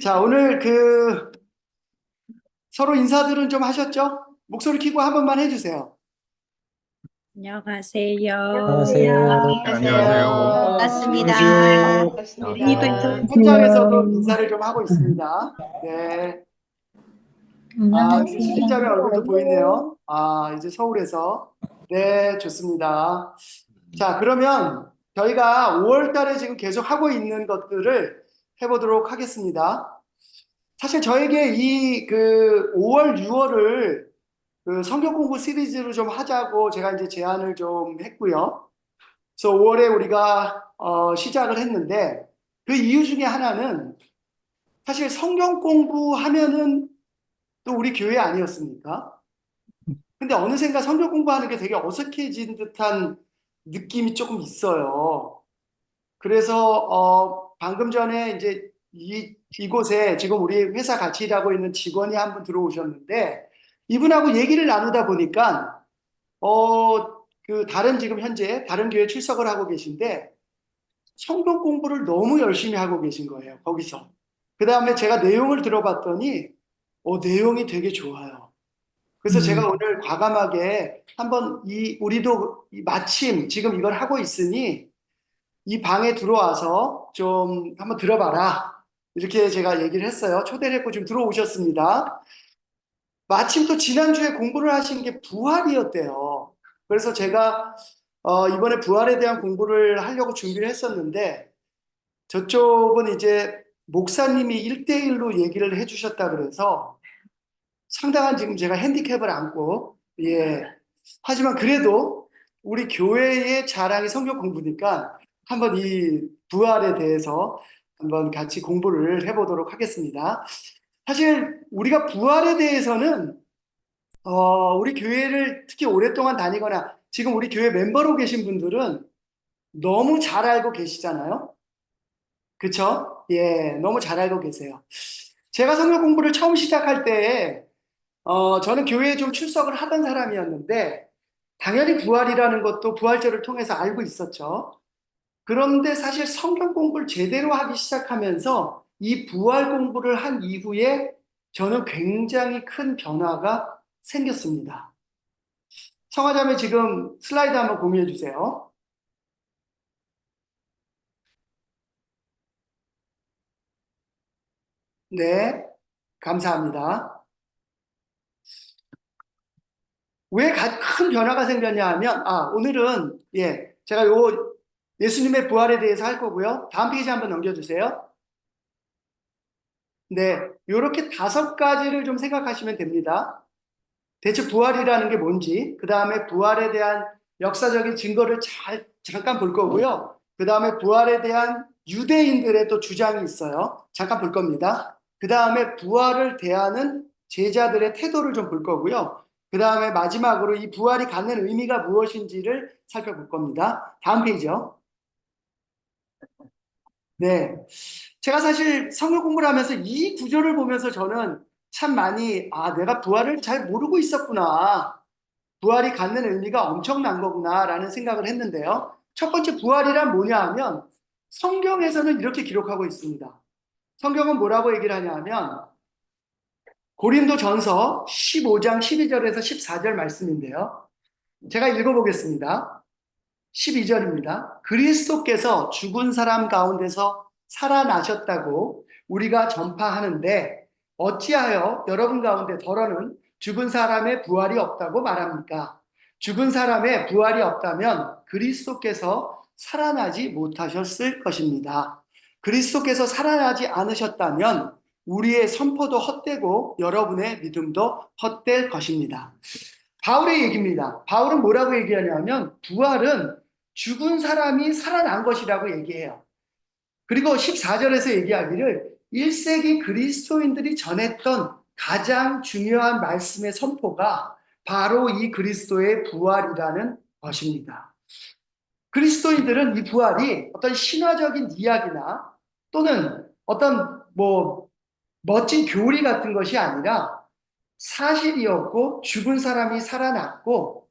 자, 오늘 서로 인사들은 좀 하셨죠? 목소리 키고 한 번만 해주세요. 안녕하세요. 안녕하세요. 안녕하세요. 네, 안녕하세요. 반갑습니다. 안녕하세요. 반갑습니다. 현장에서도 인사를 좀 하고 있습니다. 네. 수진자매 얼굴도 보이네요. 이제 서울에서. 네, 좋습니다. 자, 그러면 저희가 5월 달에 지금 계속 하고 있는 것들을 해보도록 하겠습니다. 사실 저에게 5월, 6월을 성경 공부 시리즈로 좀 하자고 제가 이제 제안을 좀 했고요. 그래서 5월에 우리가 시작을 했는데 그 이유 중에 하나는 사실 성경 공부하면은 또 우리 교회 아니었습니까? 근데 어느샌가 성경 공부하는 게 되게 어색해진 듯한 느낌이 조금 있어요. 그래서 방금 전에 이제 이곳에 지금 우리 회사 같이 일하고 있는 직원이 한 분 들어오셨는데 이분하고 얘기를 나누다 보니까 다른 지금 현재 다른 교회 출석을 하고 계신데 성경 공부를 너무 열심히 하고 계신 거예요. 거기서. 그 다음에 제가 내용을 들어봤더니 내용이 되게 좋아요. 그래서 제가 오늘 과감하게 한번 우리도 마침 지금 이걸 하고 있으니 이 방에 들어와서 좀 한번 들어봐라. 이렇게 제가 얘기를 했어요. 초대를 했고 좀 들어오셨습니다. 마침 또 지난주에 공부를 하신 게 부활이었대요. 그래서 제가 이번에 부활에 대한 공부를 하려고 준비를 했었는데 저쪽은 이제 목사님이 1대1로 얘기를 해주셨다 그래서 상당한 지금 제가 핸디캡을 안고 하지만 그래도 우리 교회의 자랑이 성경 공부니까 한번 이 부활에 대해서 한번 같이 공부를 해보도록 하겠습니다. 사실 우리가 부활에 대해서는 우리 교회를 특히 오랫동안 다니거나 지금 우리 교회 멤버로 계신 분들은 너무 잘 알고 계시잖아요. 그쵸? 예, 너무 잘 알고 계세요. 제가 성경 공부를 처음 시작할 때 저는 교회에 좀 출석을 하던 사람이었는데 당연히 부활이라는 것도 부활절을 통해서 알고 있었죠. 그런데 사실 성경 공부를 제대로 하기 시작하면서 이 부활 공부를 한 이후에 저는 굉장히 큰 변화가 생겼습니다. 청하자매 지금 슬라이드 한번 공유해 주세요. 네, 감사합니다. 왜 큰 변화가 생겼냐 하면, 오늘은, 제가 예수님의 부활에 대해서 할 거고요. 다음 페이지 한번 넘겨주세요. 네, 요렇게 5가지를 좀 생각하시면 됩니다. 대체 부활이라는 게 뭔지, 그 다음에 부활에 대한 역사적인 증거를 잠깐 볼 거고요. 그 다음에 부활에 대한 유대인들의 또 주장이 있어요. 잠깐 볼 겁니다. 그 다음에 부활을 대하는 제자들의 태도를 좀 볼 거고요. 그 다음에 마지막으로 이 부활이 갖는 의미가 무엇인지를 살펴볼 겁니다. 다음 페이지요. 네. 제가 사실 성경 공부를 하면서 이 구조를 보면서 저는 참 많이, 내가 부활을 잘 모르고 있었구나. 부활이 갖는 의미가 엄청난 거구나라는 생각을 했는데요. 첫 번째 부활이란 뭐냐 하면 성경에서는 이렇게 기록하고 있습니다. 성경은 뭐라고 얘기를 하냐 하면 고린도 전서 15장 12절에서 14절 말씀인데요. 제가 읽어보겠습니다. 12절입니다. 그리스도께서 죽은 사람 가운데서 살아나셨다고 우리가 전파하는데 어찌하여 여러분 가운데 더러는 죽은 사람의 부활이 없다고 말합니까? 죽은 사람의 부활이 없다면 그리스도께서 살아나지 못하셨을 것입니다. 그리스도께서 살아나지 않으셨다면 우리의 선포도 헛되고 여러분의 믿음도 헛될 것입니다. 바울의 얘기입니다. 바울은 뭐라고 얘기하냐면 부활은 죽은 사람이 살아난 것이라고 얘기해요. 그리고 14절에서 얘기하기를 1세기 그리스도인들이 전했던 가장 중요한 말씀의 선포가 바로 이 그리스도의 부활이라는 것입니다. 그리스도인들은 이 부활이 어떤 신화적인 이야기나 또는 어떤 멋진 교리 같은 것이 아니라 사실이었고 죽은 사람이 살아났고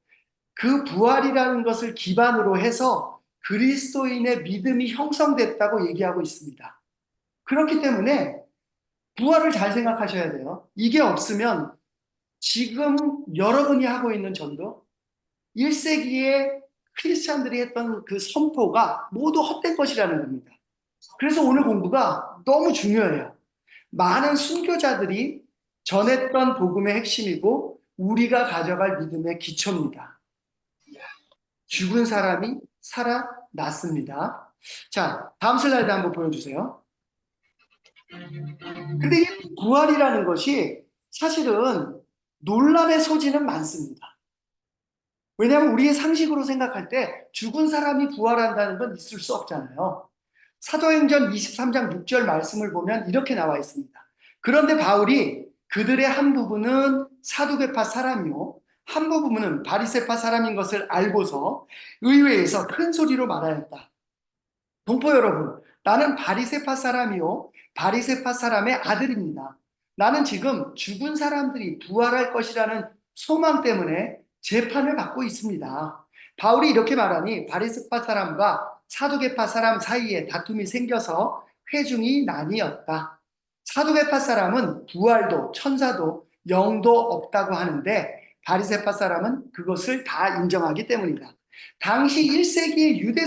그 부활이라는 것을 기반으로 해서 그리스도인의 믿음이 형성됐다고 얘기하고 있습니다. 그렇기 때문에 부활을 잘 생각하셔야 돼요. 이게 없으면 지금 여러분이 하고 있는 전도, 1세기에 크리스찬들이 했던 그 선포가 모두 헛된 것이라는 겁니다. 그래서 오늘 공부가 너무 중요해요. 많은 순교자들이 전했던 복음의 핵심이고 우리가 가져갈 믿음의 기초입니다. 죽은 사람이 살아났습니다. 자, 다음 슬라이드 한번 보여주세요. 근데 이 부활이라는 것이 사실은 논란의 소지는 많습니다. 왜냐하면 우리의 상식으로 생각할 때 죽은 사람이 부활한다는 건 있을 수 없잖아요. 사도행전 23장 6절 말씀을 보면 이렇게 나와 있습니다. 그런데 바울이 그들의 한 부분은 사두개파 사람이요 한 부분은 바리새파 사람인 것을 알고서 의회에서 큰 소리로 말하였다. 동포 여러분, 나는 바리새파 사람이요 바리새파 사람의 아들입니다. 나는 지금 죽은 사람들이 부활할 것이라는 소망 때문에 재판을 받고 있습니다. 바울이 이렇게 말하니 바리새파 사람과 사두개파 사람 사이에 다툼이 생겨서 회중이 나뉘었다. 사두개파 사람은 부활도 천사도 영도 없다고 하는데 바리새파 사람은 그것을 다 인정하기 때문이다. 당시 1세기의 유대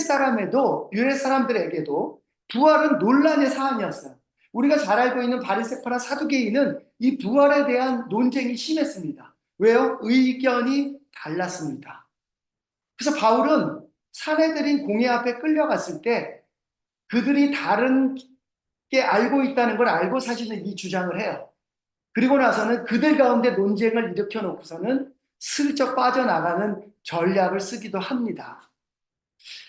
사람들에게도 부활은 논란의 사안이었어요. 우리가 잘 알고 있는 바리새파나 사두개인은 이 부활에 대한 논쟁이 심했습니다. 왜요? 의견이 달랐습니다. 그래서 바울은 사내들인 공회 앞에 끌려갔을 때 그들이 다른 게 알고 있다는 걸 알고 사실은 이 주장을 해요. 그리고 나서는 그들 가운데 논쟁을 일으켜 놓고서는 슬쩍 빠져나가는 전략을 쓰기도 합니다.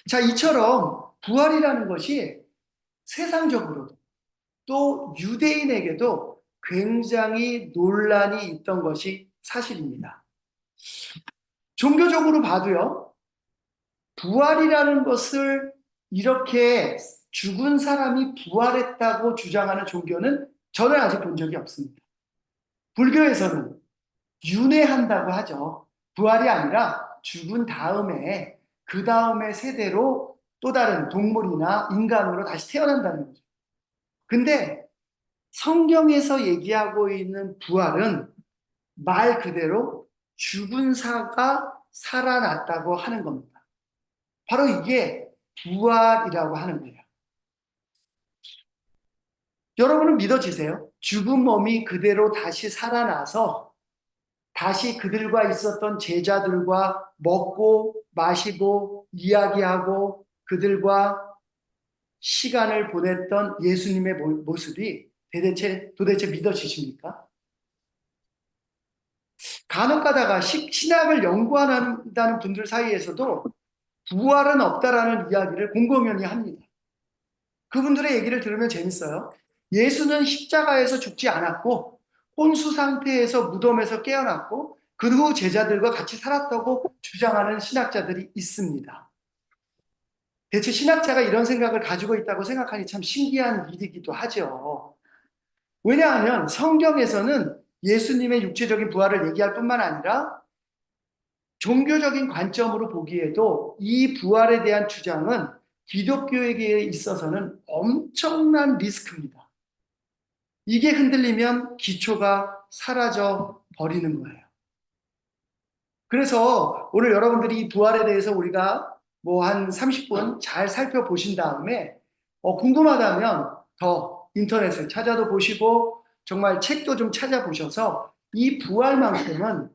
자, 이처럼 부활이라는 것이 세상적으로 또 유대인에게도 굉장히 논란이 있던 것이 사실입니다. 종교적으로 봐도요, 부활이라는 것을 이렇게 죽은 사람이 부활했다고 주장하는 종교는 저는 아직 본 적이 없습니다. 불교에서는 윤회한다고 하죠. 부활이 아니라 죽은 다음에 그 다음에 세대로 또 다른 동물이나 인간으로 다시 태어난다는 거죠. 근데 성경에서 얘기하고 있는 부활은 말 그대로 죽은 사가 살아났다고 하는 겁니다. 바로 이게 부활이라고 하는 거예요. 여러분은 믿어지세요? 죽은 몸이 그대로 다시 살아나서 다시 그들과 있었던 제자들과 먹고 마시고 이야기하고 그들과 시간을 보냈던 예수님의 모습이 도대체 믿어지십니까? 간혹 가다가 신학을 연구한다는 분들 사이에서도 부활은 없다라는 이야기를 공공연히 합니다. 그분들의 얘기를 들으면 재밌어요. 예수는 십자가에서 죽지 않았고 혼수 상태에서 무덤에서 깨어났고 그 후 제자들과 같이 살았다고 주장하는 신학자들이 있습니다. 대체 신학자가 이런 생각을 가지고 있다고 생각하니 참 신기한 일이기도 하죠. 왜냐하면 성경에서는 예수님의 육체적인 부활을 얘기할 뿐만 아니라 종교적인 관점으로 보기에도 이 부활에 대한 주장은 기독교에게 있어서는 엄청난 리스크입니다. 이게 흔들리면 기초가 사라져 버리는 거예요. 그래서 오늘 여러분들이 이 부활에 대해서 우리가 뭐 한 30분 잘 살펴보신 다음에 궁금하다면 더 인터넷을 찾아도 보시고 정말 책도 좀 찾아보셔서 이 부활만큼은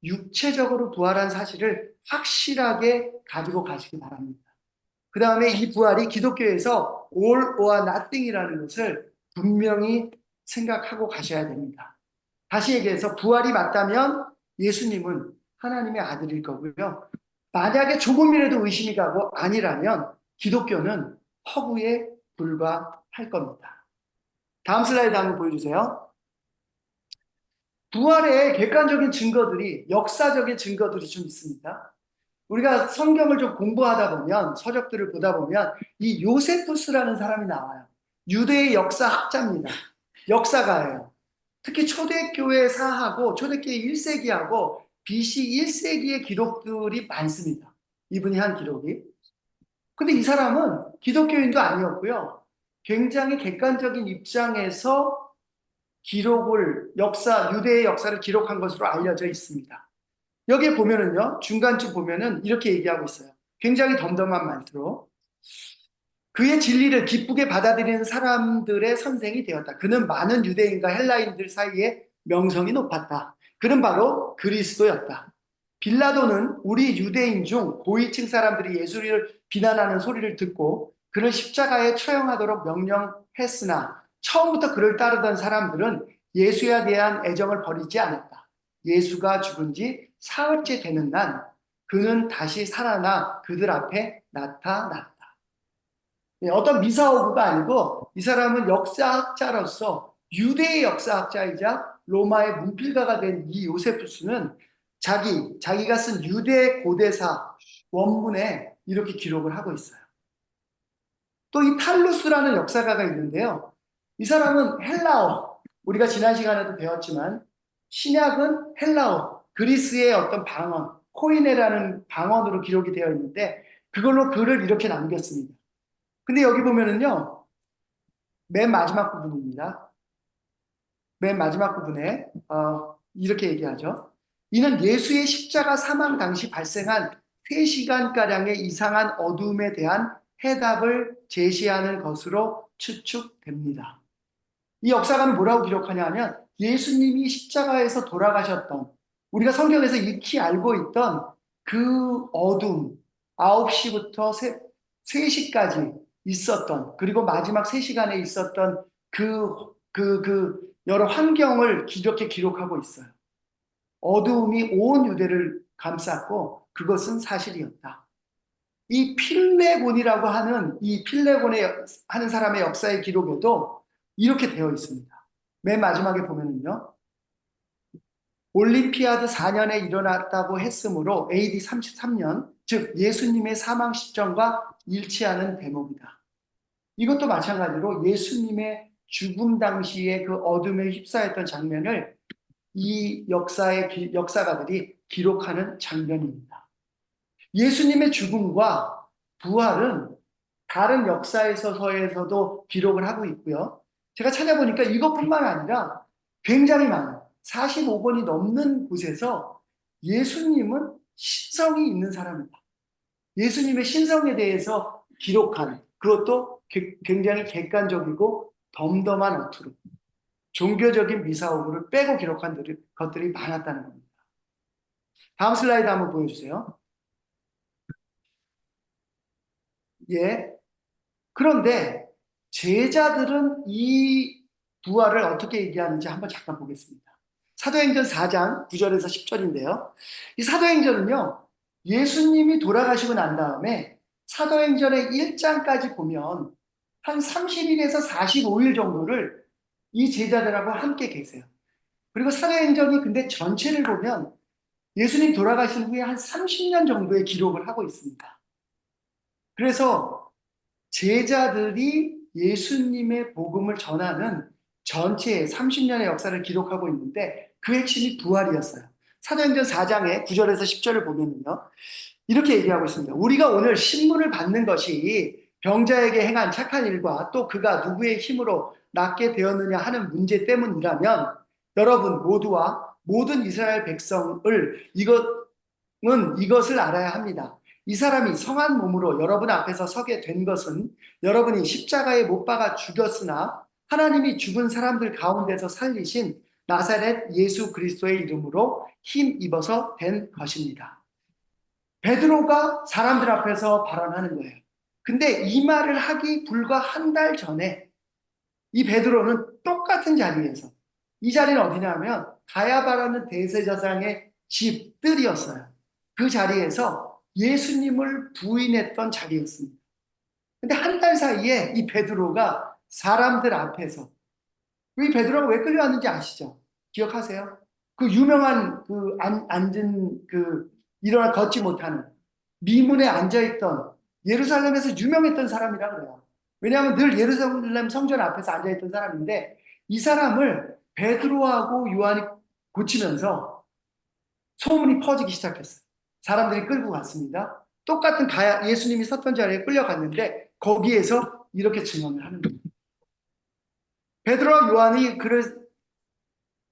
육체적으로 부활한 사실을 확실하게 가지고 가시기 바랍니다. 그 다음에 이 부활이 기독교에서 all or nothing이라는 것을 분명히 생각하고 가셔야 됩니다. 다시 얘기해서 부활이 맞다면 예수님은 하나님의 아들일 거고요. 만약에 조금이라도 의심이 가고 아니라면 기독교는 허구에 불과할 겁니다. 다음 슬라이드 한번 보여주세요. 부활의 객관적인 증거들이, 역사적인 증거들이 좀 있습니다. 우리가 성경을 좀 공부하다 보면, 서적들을 보다 보면 이 요세푸스라는 사람이 나와요. 유대의 역사학자입니다. 역사가예요. 특히 초대교회 사하고 초대교회 1세기하고 BC 1세기의 기록들이 많습니다. 이분이 한 기록이. 근데 이 사람은 기독교인도 아니었고요. 굉장히 객관적인 입장에서 유대의 역사를 기록한 것으로 알려져 있습니다. 여기에 보면은요, 중간쯤 보면은 이렇게 얘기하고 있어요. 굉장히 덤덤한 말투로. 그의 진리를 기쁘게 받아들이는 사람들의 선생이 되었다. 그는 많은 유대인과 헬라인들 사이에 명성이 높았다. 그는 바로 그리스도였다. 빌라도는 우리 유대인 중 고위층 사람들이 예수를 비난하는 소리를 듣고 그를 십자가에 처형하도록 명령했으나 처음부터 그를 따르던 사람들은 예수에 대한 애정을 버리지 않았다. 예수가 죽은 지 사흘째 되는 날 그는 다시 살아나 그들 앞에 나타났다. 어떤 미사오구가 아니고 이 사람은 역사학자로서 유대의 역사학자이자 로마의 문필가가 된 이 요세푸스는 자기가 쓴 유대 고대사 원문에 이렇게 기록을 하고 있어요. 또 이 탈루스라는 역사가가 있는데요. 이 사람은 헬라어, 우리가 지난 시간에도 배웠지만 신약은 헬라어, 그리스의 어떤 방언, 코이네라는 방언으로 기록이 되어 있는데 그걸로 글을 이렇게 남겼습니다. 근데 여기 보면은요, 맨 마지막 부분입니다. 맨 마지막 부분에 이렇게 얘기하죠. 이는 예수의 십자가 사망 당시 발생한 3시간가량의 이상한 어둠에 대한 해답을 제시하는 것으로 추측됩니다. 이 역사가는 뭐라고 기록하냐 하면 예수님이 십자가에서 돌아가셨던, 우리가 성경에서 익히 알고 있던 그 어둠, 9시부터 3시까지 있었던, 그리고 마지막 3시간에 있었던 그 여러 환경을 이렇게 기록하고 있어요. 어두움이 온 유대를 감쌌고 그것은 사실이었다. 이 필레곤이라고 하는 이 필레곤의 하는 사람의 역사의 기록에도 이렇게 되어 있습니다. 맨 마지막에 보면은요. 올림피아드 4년에 일어났다고 했으므로 AD 33년, 즉 예수님의 사망 시점과 일치하는 대목이다. 이것도 마찬가지로 예수님의 죽음 당시에 그 어둠에 휩싸였던 장면을 이 역사가들이 기록하는 장면입니다. 예수님의 죽음과 부활은 다른 역사에서도 기록을 하고 있고요. 제가 찾아보니까 이것뿐만 아니라 굉장히 많아요. 45권이 넘는 곳에서 예수님은 신성이 있는 사람이다. 예수님의 신성에 대해서 기록한, 그것도 굉장히 객관적이고 덤덤한 어투로 종교적인 미사오구를 빼고 기록한 것들이 많았다는 겁니다. 다음 슬라이드 한번 보여주세요. 예. 그런데 제자들은 이 부활을 어떻게 얘기하는지 한번 잠깐 보겠습니다. 사도행전 4장 9절에서 10절인데요. 이 사도행전은요, 예수님이 돌아가시고 난 다음에 사도행전의 1장까지 보면 한 30일에서 45일 정도를 이 제자들하고 함께 계세요. 그리고 사도행전이 근데 전체를 보면 예수님 돌아가신 후에 한 30년 정도의 기록을 하고 있습니다. 그래서 제자들이 예수님의 복음을 전하는 전체의 30년의 역사를 기록하고 있는데 그 핵심이 부활이었어요. 사도행전 4장의 9절에서 10절을 보면요. 이렇게 얘기하고 있습니다. 우리가 오늘 신문을 받는 것이 병자에게 행한 착한 일과 또 그가 누구의 힘으로 낫게 되었느냐 하는 문제 때문이라면 여러분 모두와 모든 이스라엘 백성을 이것을 알아야 합니다. 이 사람이 성한 몸으로 여러분 앞에서 서게 된 것은 여러분이 십자가에 못 박아 죽였으나 하나님이 죽은 사람들 가운데서 살리신 나사렛 예수 그리스도의 이름으로 힘입어서 된 것입니다. 베드로가 사람들 앞에서 발언하는 거예요. 근데 이 말을 하기 불과 한 달 전에 이 베드로는 똑같은 자리에서, 이 자리는 어디냐면 가야바라는 대제사장의 집들이었어요. 그 자리에서 예수님을 부인했던 자리였습니다. 근데 한 달 사이에 이 베드로가 사람들 앞에서, 이 베드로가 왜 끌려왔는지 아시죠? 기억하세요? 그 유명한 앉은 일어나 걷지 못하는 미문에 앉아있던, 예루살렘에서 유명했던 사람이라 그래요. 왜냐하면 늘 예루살렘 성전 앞에서 앉아있던 사람인데 이 사람을 베드로하고 요한이 고치면서 소문이 퍼지기 시작했어요. 사람들이 끌고 갔습니다. 똑같은 예수님이 섰던 자리에 끌려갔는데 거기에서 이렇게 증언을 하는 거예요. 베드로와 요한이 그를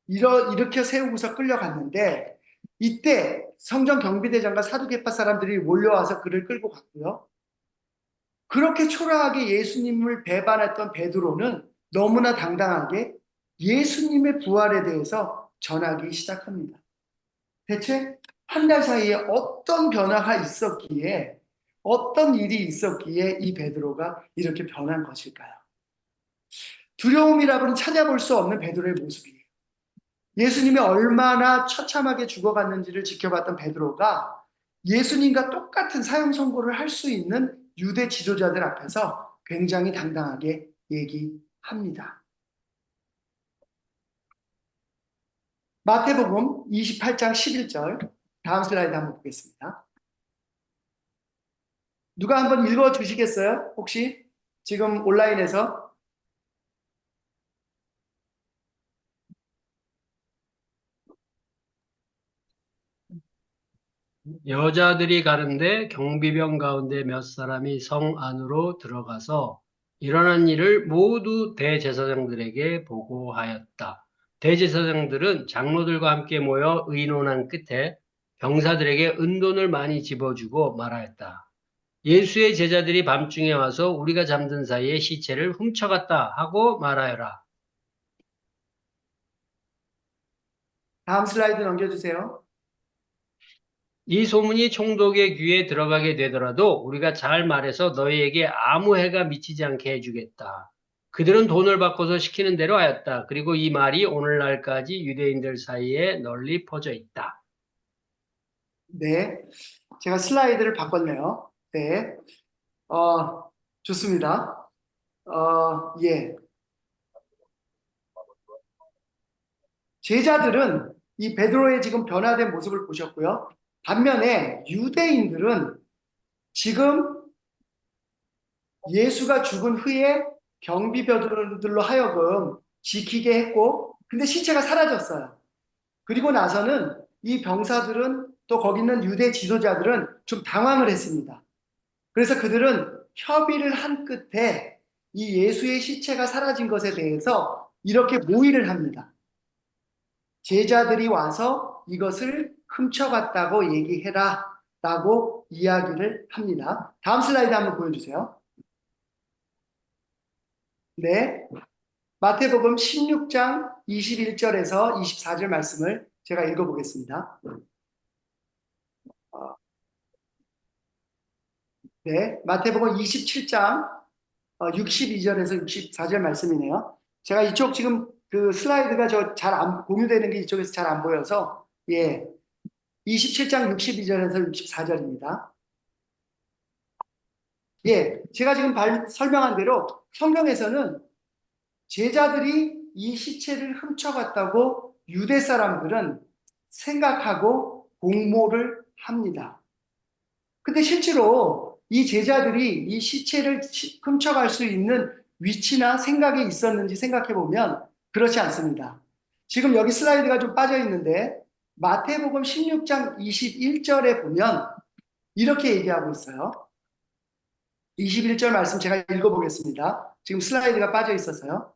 일으켜 세우고서 끌려갔는데 이때 성전 경비대장과 사두개파 사람들이 몰려와서 그를 끌고 갔고요. 그렇게 초라하게 예수님을 배반했던 베드로는 너무나 당당하게 예수님의 부활에 대해서 전하기 시작합니다. 대체 한 달 사이에 어떤 변화가 있었기에, 어떤 일이 있었기에 이 베드로가 이렇게 변한 것일까요? 두려움이라고는 찾아볼 수 없는 베드로의 모습이에요. 예수님이 얼마나 처참하게 죽어갔는지를 지켜봤던 베드로가 예수님과 똑같은 사형 선고를 할 수 있는 유대 지도자들 앞에서 굉장히 당당하게 얘기합니다. 마태복음 28장 11절, 다음 슬라이드 한번 보겠습니다. 누가 한번 읽어 주시겠어요? 혹시 지금 온라인에서? 여자들이 가는데 경비병 가운데 몇 사람이 성 안으로 들어가서 일어난 일을 모두 대제사장들에게 보고하였다. 대제사장들은 장로들과 함께 모여 의논한 끝에 병사들에게 은돈을 많이 집어주고 말하였다. 예수의 제자들이 밤중에 와서 우리가 잠든 사이에 시체를 훔쳐갔다 하고 말하여라. 다음 슬라이드 넘겨주세요. 이 소문이 총독의 귀에 들어가게 되더라도 우리가 잘 말해서 너희에게 아무 해가 미치지 않게 해주겠다. 그들은 돈을 바꿔서 시키는 대로 하였다. 그리고 이 말이 오늘날까지 유대인들 사이에 널리 퍼져 있다. 네, 제가 슬라이드를 바꿨네요. 네, 좋습니다. 예. 제자들은 이 베드로의 지금 변화된 모습을 보셨고요. 반면에 유대인들은 지금 예수가 죽은 후에 경비병들로 하여금 지키게 했고, 근데 시체가 사라졌어요. 그리고 나서는 이 병사들은 또 거기 있는 유대 지도자들은 좀 당황을 했습니다. 그래서 그들은 협의를 한 끝에 이 예수의 시체가 사라진 것에 대해서 이렇게 모의를 합니다. 제자들이 와서 이것을 훔쳐갔다고 얘기해라 라고 이야기를 합니다. 다음 슬라이드 한번 보여주세요. 네, 마태복음 16장 21절에서 24절 말씀을 제가 읽어보겠습니다. 네, 마태복음 27장 62절에서 64절 말씀이네요. 제가 이쪽 지금 그 슬라이드가 공유되는 게 이쪽에서 잘 안 보여서, 예, 27장 62절에서 64절입니다. 예, 제가 지금 설명한 대로 성경에서는 제자들이 이 시체를 훔쳐갔다고 유대 사람들은 생각하고 공모를 합니다. 근데 실제로 이 제자들이 이 시체를 훔쳐갈 수 있는 위치나 생각이 있었는지 생각해 보면 그렇지 않습니다. 지금 여기 슬라이드가 좀 빠져 있는데 마태복음 16장 21절에 보면 이렇게 얘기하고 있어요. 21절 말씀 제가 읽어보겠습니다. 지금 슬라이드가 빠져 있어서요.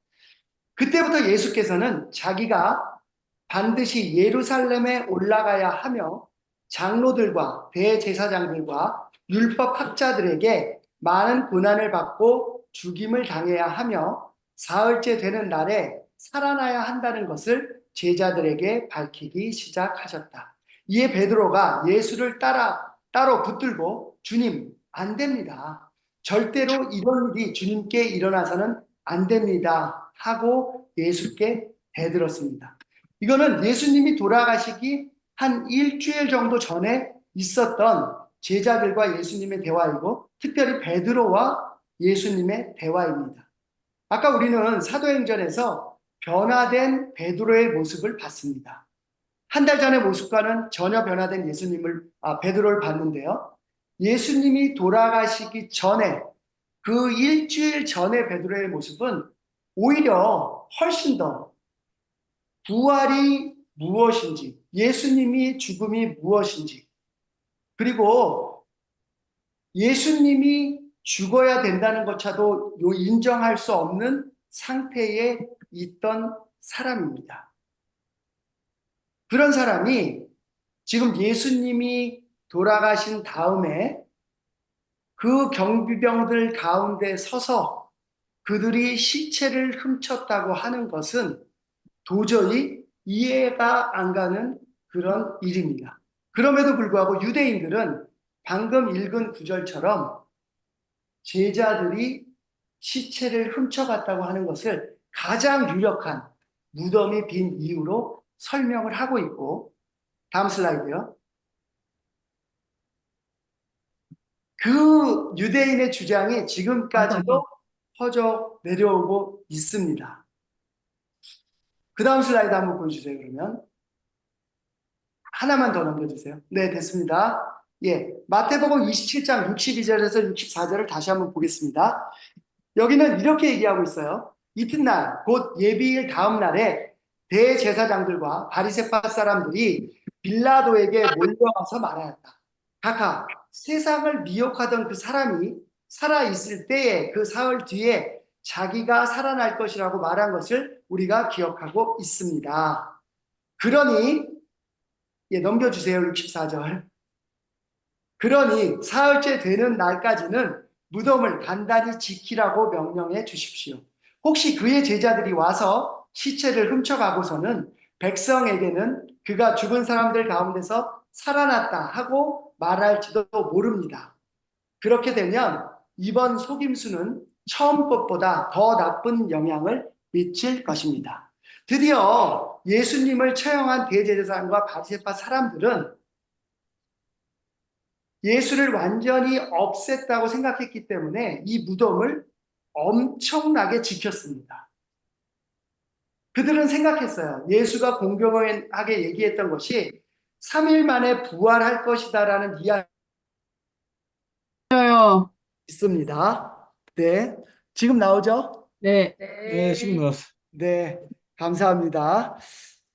그때부터 예수께서는 자기가 반드시 예루살렘에 올라가야 하며 장로들과 대제사장들과 율법학자들에게 많은 고난을 받고 죽임을 당해야 하며 사흘째 되는 날에 살아나야 한다는 것을 제자들에게 밝히기 시작하셨다. 이에 베드로가 예수를 따로 붙들고 주님, 안 됩니다. 절대로 이런 일이 주님께 일어나서는 안 됩니다. 하고 예수께 대들었습니다. 이거는 예수님이 돌아가시기 한 일주일 정도 전에 있었던 제자들과 예수님의 대화이고 특별히 베드로와 예수님의 대화입니다. 아까 우리는 사도행전에서 변화된 베드로의 모습을 봤습니다. 한 달 전의 모습과는 전혀 변화된 베드로를 봤는데요. 예수님이 돌아가시기 전에 그 일주일 전의 베드로의 모습은 오히려 훨씬 더 부활이 무엇인지, 예수님이 죽음이 무엇인지, 그리고 예수님이 죽어야 된다는 것조차도 인정할 수 없는 상태에 있던 사람입니다. 그런 사람이 지금 예수님이 돌아가신 다음에 그 경비병들 가운데 서서 그들이 시체를 훔쳤다고 하는 것은 도저히 이해가 안 가는 그런 일입니다. 그럼에도 불구하고 유대인들은 방금 읽은 구절처럼 제자들이 시체를 훔쳐갔다고 하는 것을 가장 유력한 무덤이 빈 이유로 설명을 하고 있고, 다음 슬라이드요. 그 유대인의 주장이 지금까지도 퍼져 내려오고 있습니다. 그 다음 슬라이드 한번 보여주세요. 그러면 하나만 더 넘겨주세요. 네, 됐습니다. 예, 마태복음 27장 62절에서 64절을 다시 한번 보겠습니다. 여기는 이렇게 얘기하고 있어요. 이튿날 곧 예비일 다음 날에 대제사장들과 바리새파 사람들이 빌라도에게 몰려와서 말하였다. 각하, 세상을 미혹하던 그 사람이 살아 있을 때에 그 사흘 뒤에 자기가 살아날 것이라고 말한 것을 우리가 기억하고 있습니다. 그러니 예, 넘겨주세요. 64절. 그러니 사흘째 되는 날까지는 무덤을 단단히 지키라고 명령해 주십시오. 혹시 그의 제자들이 와서 시체를 훔쳐가고서는 백성에게는 그가 죽은 사람들 가운데서 살아났다 하고 말할지도 모릅니다. 그렇게 되면 이번 속임수는 처음 것보다 더 나쁜 영향을 미칠 것입니다. 드디어 예수님을 처형한 대제사장과 바리새파 사람들은 예수를 완전히 없앴다고 생각했기 때문에 이 무덤을 엄청나게 지켰습니다. 그들은 생각했어요. 예수가 공경하게 얘기했던 것이 3일 만에 부활할 것이다라는 이야기가 있습니다. 네, 지금 나오죠? 네. 네, 지금 나왔어. 네, 감사합니다.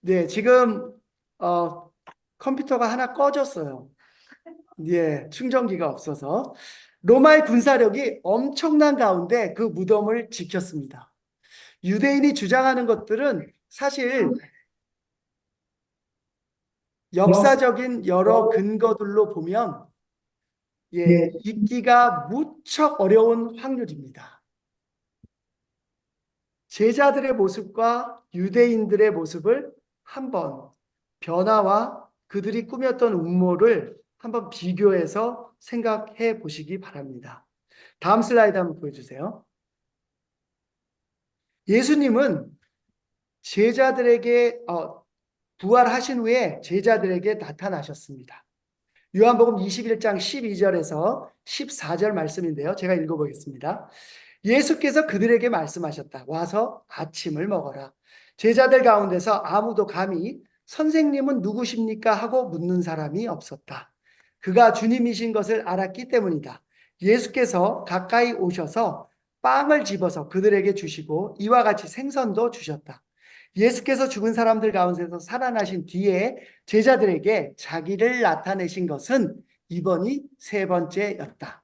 네, 지금 컴퓨터가 하나 꺼졌어요. 예, 충전기가 없어서. 로마의 군사력이 엄청난 가운데 그 무덤을 지켰습니다. 유대인이 주장하는 것들은 사실 역사적인 여러 근거들로 보면 예, 믿기가 무척 어려운 확률입니다. 제자들의 모습과 유대인들의 모습을 한번 변화와 그들이 꾸몄던 음모를 한번 비교해서 생각해 보시기 바랍니다. 다음 슬라이드 한번 보여주세요. 예수님은 제자들에게 부활하신 후에 제자들에게 나타나셨습니다. 요한복음 21장 12절에서 14절 말씀인데요. 제가 읽어보겠습니다. 예수께서 그들에게 말씀하셨다. 와서 아침을 먹어라. 제자들 가운데서 아무도 감히 선생님은 누구십니까? 하고 묻는 사람이 없었다. 그가 주님이신 것을 알았기 때문이다. 예수께서 가까이 오셔서 빵을 집어서 그들에게 주시고 이와 같이 생선도 주셨다. 예수께서 죽은 사람들 가운데서 살아나신 뒤에 제자들에게 자기를 나타내신 것은 이번이 세 번째였다.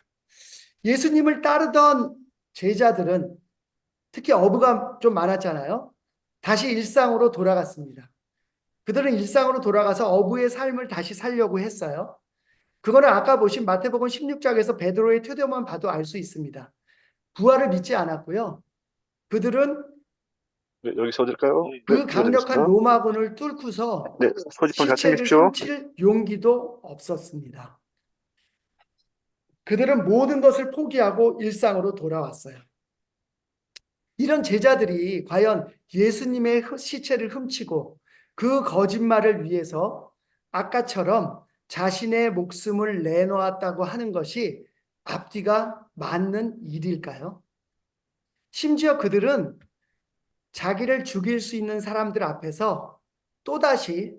예수님을 따르던 제자들은 특히 어부가 좀 많았잖아요. 다시 일상으로 돌아갔습니다. 그들은 일상으로 돌아가서 어부의 삶을 다시 살려고 했어요. 그거는 아까 보신 마태복음 16장에서 베드로의 태도만 봐도 알 수 있습니다. 부활을 믿지 않았고요. 그들은 네, 여기 써드릴까요? 그 네, 강력한 읽어드리겠습니다. 로마군을 뚫고서 네, 소지품 잘 시체를 챙기십시오. 훔칠 용기도 없었습니다. 그들은 모든 것을 포기하고 일상으로 돌아왔어요. 이런 제자들이 과연 예수님의 시체를 훔치고 그 거짓말을 위해서 아까처럼 자신의 목숨을 내놓았다고 하는 것이 앞뒤가 맞는 일일까요? 심지어 그들은 자기를 죽일 수 있는 사람들 앞에서 또다시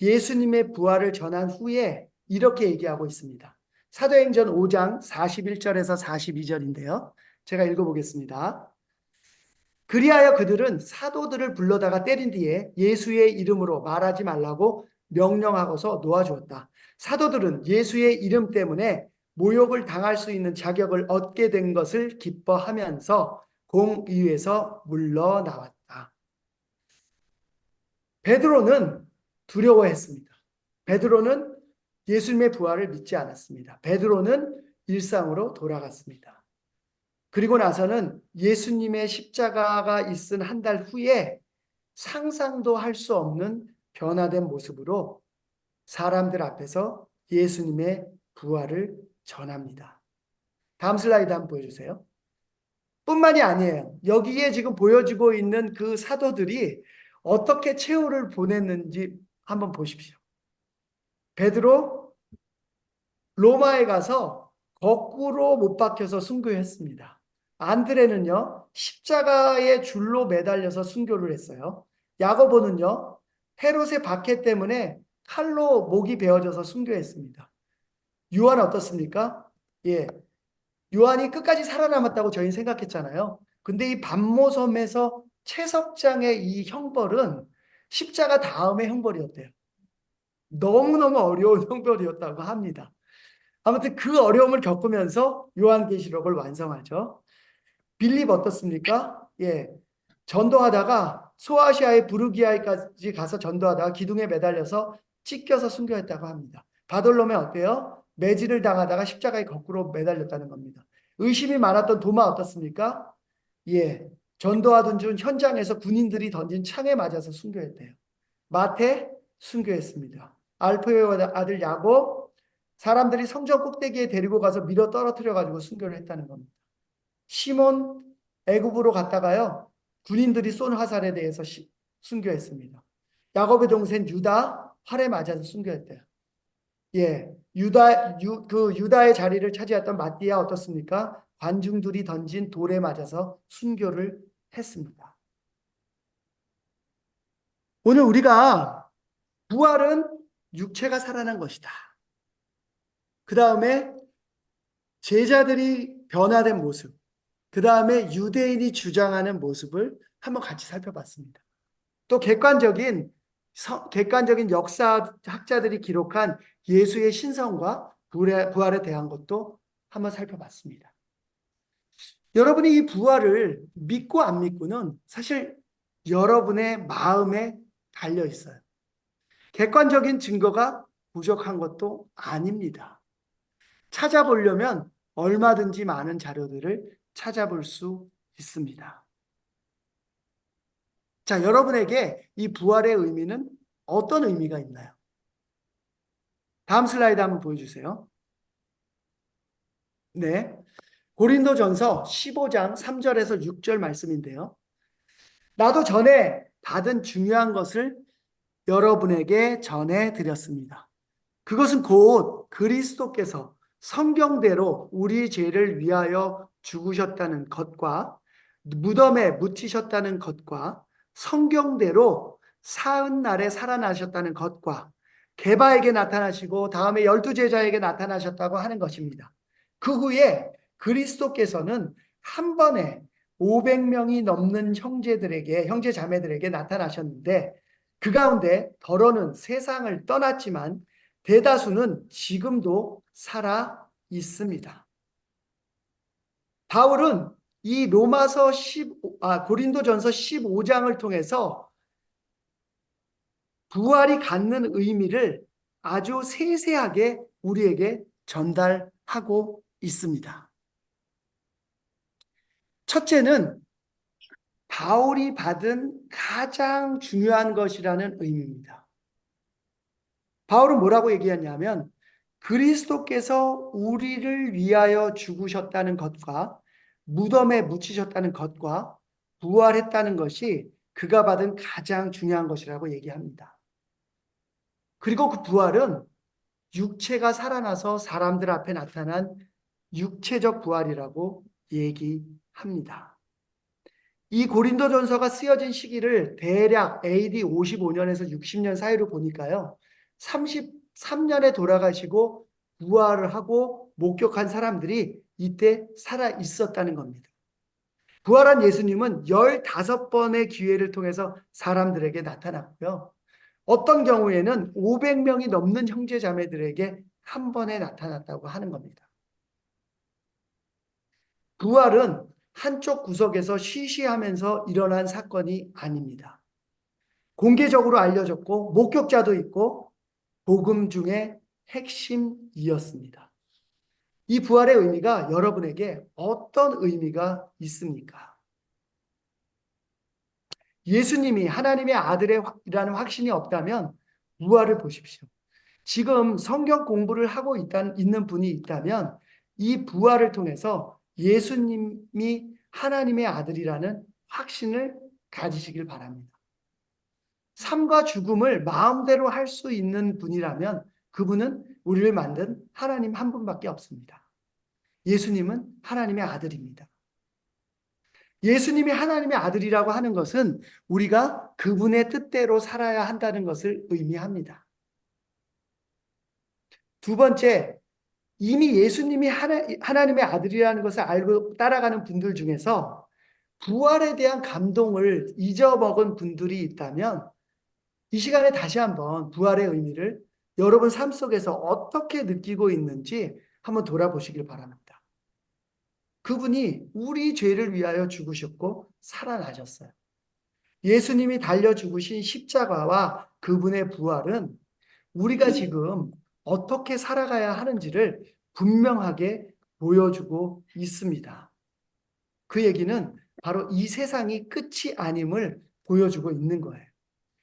예수님의 부활을 전한 후에 이렇게 얘기하고 있습니다. 사도행전 5장 41절에서 42절인데요. 제가 읽어보겠습니다. 그리하여 그들은 사도들을 불러다가 때린 뒤에 예수의 이름으로 말하지 말라고 명령하고서 놓아주었다. 사도들은 예수의 이름 때문에 모욕을 당할 수 있는 자격을 얻게 된 것을 기뻐하면서 공의에서 물러나왔다. 베드로는 두려워했습니다. 베드로는 예수님의 부활을 믿지 않았습니다. 베드로는 일상으로 돌아갔습니다. 그리고 나서는 예수님의 십자가가 있은 한 달 후에 상상도 할 수 없는 변화된 모습으로 사람들 앞에서 예수님의 부활을 전합니다. 다음 슬라이드 한번 보여주세요. 뿐만이 아니에요. 여기에 지금 보여지고 있는 그 사도들이 어떻게 최후를 보냈는지 한번 보십시오. 베드로 로마에 가서 거꾸로 못 박혀서 순교했습니다. 안드레는요, 십자가의 줄로 매달려서 순교를 했어요. 야고보는요, 헤롯의 박해 때문에 칼로 목이 베어져서 순교했습니다. 요한 어떻습니까? 예, 요한이 끝까지 살아남았다고 저희는 생각했잖아요. 근데 이 반모섬에서 채석장의 이 형벌은 십자가 다음의 형벌이었대요. 너무너무 어려운 형벌이었다고 합니다. 아무튼 그 어려움을 겪으면서 요한계시록을 완성하죠. 빌립 어떻습니까? 예, 전도하다가 소아시아의 부르기아까지 가서 전도하다가 기둥에 매달려서 찢겨서 순교했다고 합니다. 바돌로메 어때요? 매질을 당하다가 십자가에 거꾸로 매달렸다는 겁니다. 의심이 많았던 도마 어떻습니까? 예, 전도하던 중 현장에서 군인들이 던진 창에 맞아서 순교했대요. 마태 순교했습니다. 알페오의 아들 야곱, 사람들이 성전 꼭대기에 데리고 가서 밀어 떨어뜨려 가지고 순교를 했다는 겁니다. 시몬 애굽으로 갔다가요, 군인들이 쏜 화살에 대해서 순교했습니다. 야곱의 동생 유다 활에 맞아서 순교했대요. 예, 유다의 자리를 차지했던 마띠아 어떻습니까? 관중들이 던진 돌에 맞아서 순교를 했습니다. 오늘 우리가 부활은 육체가 살아난 것이다. 그 다음에 제자들이 변화된 모습, 그 다음에 유대인이 주장하는 모습을 한번 같이 살펴봤습니다. 또 객관적인 역사학자들이 기록한 예수의 신성과 부활에 대한 것도 한번 살펴봤습니다. 여러분이 이 부활을 믿고 안 믿고는 사실 여러분의 마음에 달려 있어요. 객관적인 증거가 부족한 것도 아닙니다. 찾아보려면 얼마든지 많은 자료들을 찾아볼 수 있습니다. 자, 여러분에게 이 부활의 의미는 어떤 의미가 있나요? 다음 슬라이드 한번 보여주세요. 네. 고린도전서 15장 3절에서 6절 말씀인데요. 나도 전에 받은 중요한 것을 여러분에게 전해드렸습니다. 그것은 곧 그리스도께서 성경대로 우리 죄를 위하여 죽으셨다는 것과 무덤에 묻히셨다는 것과 성경대로 사흘 날에 살아나셨다는 것과 게바에게 나타나시고 다음에 12제자에게 나타나셨다고 하는 것입니다. 그 후에 그리스도께서는 한 번에 500명이 넘는 형제 자매들에게 나타나셨는데 그 가운데 더러는 세상을 떠났지만 대다수는 지금도 살아 있습니다. 바울은 이 고린도전서 15장을 통해서 부활이 갖는 의미를 아주 세세하게 우리에게 전달하고 있습니다. 첫째는 바울이 받은 가장 중요한 것이라는 의미입니다. 바울은 뭐라고 얘기했냐면 그리스도께서 우리를 위하여 죽으셨다는 것과 무덤에 묻히셨다는 것과 부활했다는 것이 그가 받은 가장 중요한 것이라고 얘기합니다. 그리고 그 부활은 육체가 살아나서 사람들 앞에 나타난 육체적 부활이라고 얘기합니다. 이 고린도전서가 쓰여진 시기를 대략 AD 55년에서 60년 사이로 보니까요. 33년에 돌아가시고 부활을 하고 목격한 사람들이 이때 살아 있었다는 겁니다. 부활한 예수님은 15번의 기회를 통해서 사람들에게 나타났고요. 어떤 경우에는 500명이 넘는 형제 자매들에게 한 번에 나타났다고 하는 겁니다. 부활은 한쪽 구석에서 쉬쉬하면서 일어난 사건이 아닙니다. 공개적으로 알려졌고 목격자도 있고 복음 중에 핵심이었습니다. 이 부활의 의미가 여러분에게 어떤 의미가 있습니까? 예수님이 하나님의 아들이라는 확신이 없다면 부활을 보십시오. 지금 성경 공부를 하고 있는 분이 있다면 이 부활을 통해서 예수님이 하나님의 아들이라는 확신을 가지시길 바랍니다. 삶과 죽음을 마음대로 할 수 있는 분이라면 그분은 우리를 만든 하나님 한 분밖에 없습니다. 예수님은 하나님의 아들입니다. 예수님이 하나님의 아들이라고 하는 것은 우리가 그분의 뜻대로 살아야 한다는 것을 의미합니다. 두 번째, 이미 예수님이 하나님의 아들이라는 것을 알고 따라가는 분들 중에서 부활에 대한 감동을 잊어먹은 분들이 있다면 이 시간에 다시 한번 부활의 의미를 여러분 삶 속에서 어떻게 느끼고 있는지 한번 돌아보시길 바랍니다. 그분이 우리 죄를 위하여 죽으셨고 살아나셨어요. 예수님이 달려 죽으신 십자가와 그분의 부활은 우리가 지금 어떻게 살아가야 하는지를 분명하게 보여주고 있습니다. 그 얘기는 바로 이 세상이 끝이 아님을 보여주고 있는 거예요.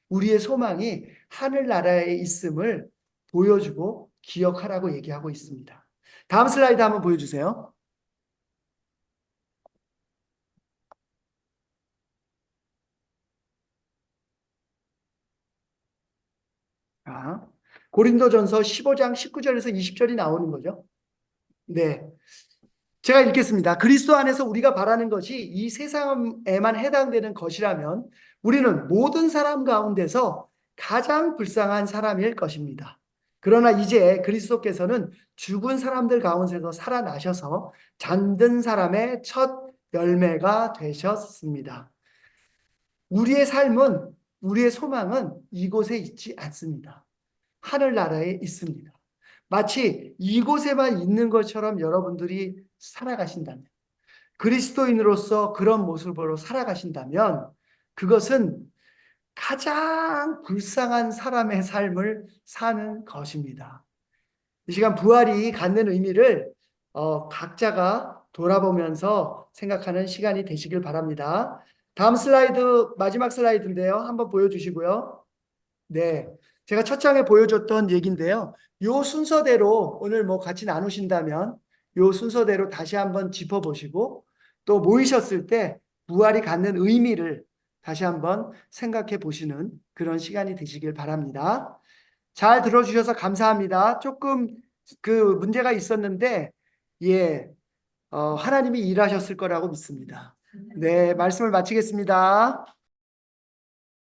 우리의 소망이 하늘나라에 있음을 보여주고 기억하라고 얘기하고 있습니다. 다음 슬라이드 한번 보여주세요. 고린도전서 15장 19절에서 20절이 나오는 거죠. 네. 제가 읽겠습니다. 그리스도 안에서 우리가 바라는 것이 이 세상에만 해당되는 것이라면 우리는 모든 사람 가운데서 가장 불쌍한 사람일 것입니다. 그러나 이제 그리스도께서는 죽은 사람들 가운데서 살아나셔서 잠든 사람의 첫 열매가 되셨습니다. 우리의 삶은, 우리의 소망은 이곳에 있지 않습니다. 하늘나라에 있습니다. 마치 이곳에만 있는 것처럼 여러분들이 살아가신다면, 그리스도인으로서 그런 모습으로 살아가신다면 그것은 가장 불쌍한 사람의 삶을 사는 것입니다. 이 시간 부활이 갖는 의미를 각자가 돌아보면서 생각하는 시간이 되시길 바랍니다. 다음 슬라이드, 마지막 슬라이드인데요. 한번 보여주시고요. 네, 제가 첫 장에 보여줬던 얘기인데요. 요 순서대로 오늘 뭐 같이 나누신다면 요 순서대로 다시 한번 짚어보시고 또 모이셨을 때 부활이 갖는 의미를 다시 한번 생각해 보시는 그런 시간이 되시길 바랍니다. 잘 들어주셔서 감사합니다. 조금 그 문제가 있었는데 하나님이 일하셨을 거라고 믿습니다. 네, 말씀을 마치겠습니다.